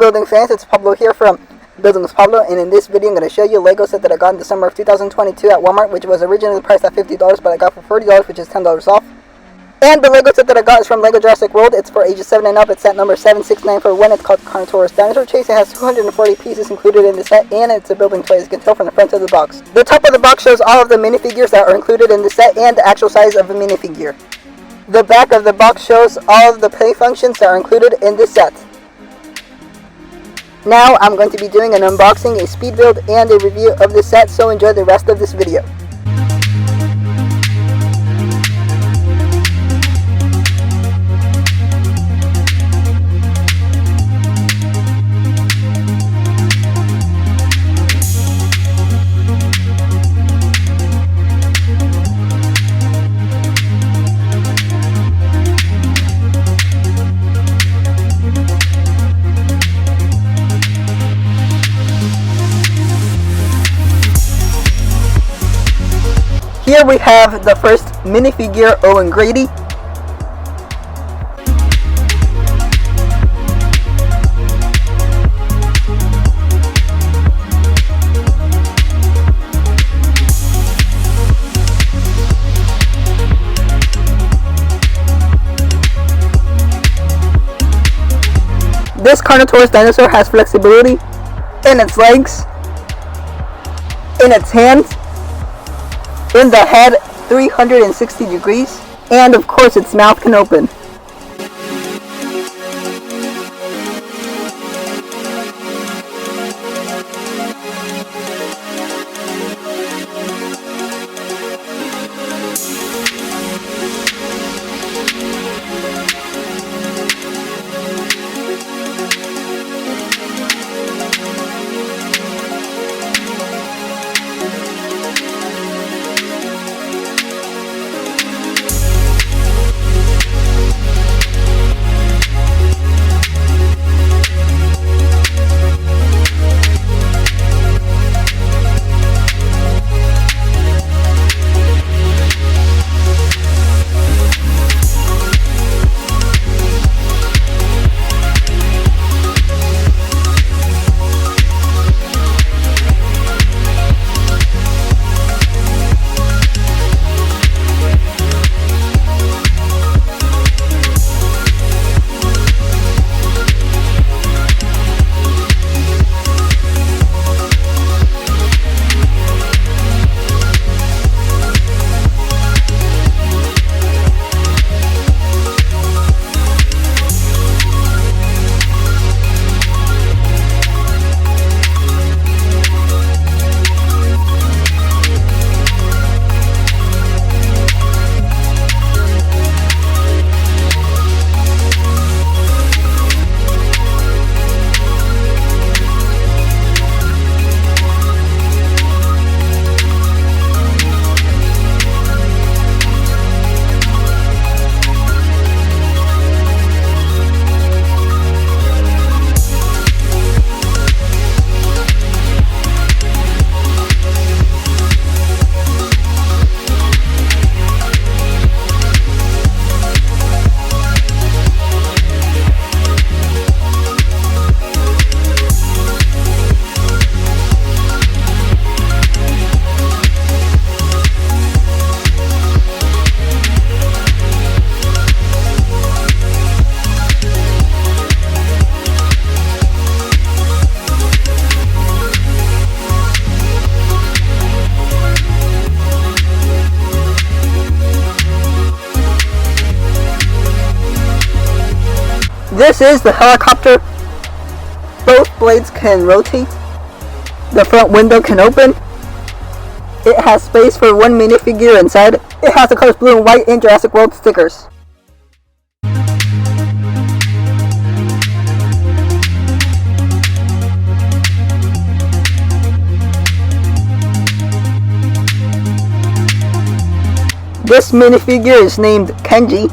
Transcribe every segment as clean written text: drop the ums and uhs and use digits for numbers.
building fans, it's Pablo here from Building with Pablo, and in this video I'm going to show you a Lego set that I got in the summer of 2022 at Walmart, which was originally priced at $50, but I got for $40, which is $10 off. And the Lego set that I got is from Lego Jurassic World. It's for ages 7 and up. It's set number 76941. It's called Carnotaurus Dinosaur Chase. It has 240 pieces included in the set, and it's a building toy, as you can tell from the front of the box. The top of the box shows all of the minifigures that are included in the set and the actual size of a minifigure. The back of the box shows all of the play functions that are included in this set. Now I'm going to be doing an unboxing, a speed build, and a review of this set, so enjoy the rest of this video. Here we have the first minifigure, Owen Grady. This Carnotaurus dinosaur has flexibility in its legs, in its hands, in the head 360 degrees, and of course its mouth can open. This is the helicopter. Both blades can rotate. The front window can open. It has space for one minifigure inside. It has the colors blue and white and Jurassic World stickers. This minifigure is named Kenji.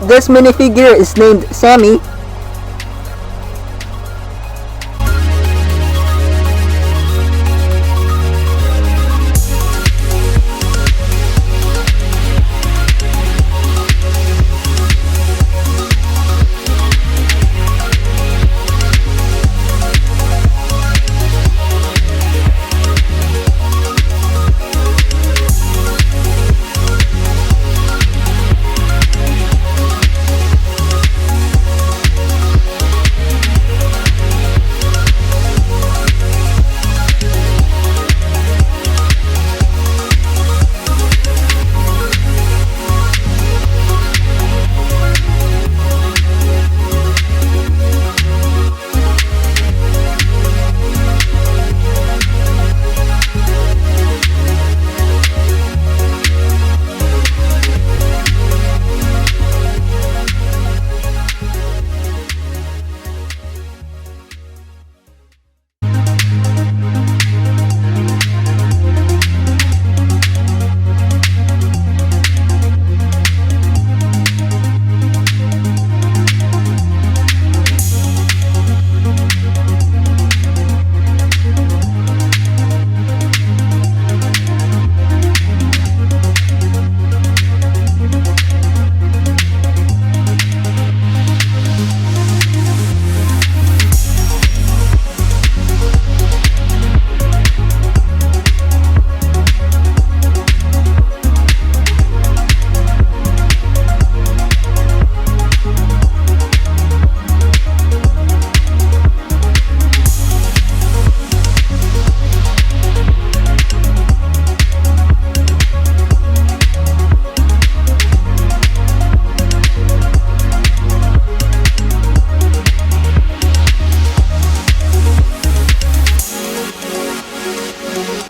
This minifigure is named Sammy.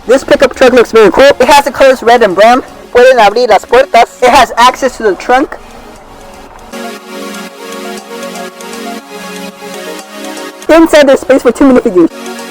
This pickup truck looks very cool. It has the colors red and brown. Pueden abrir las puertas. It has access to the trunk. Inside there's space for 2 minifigures.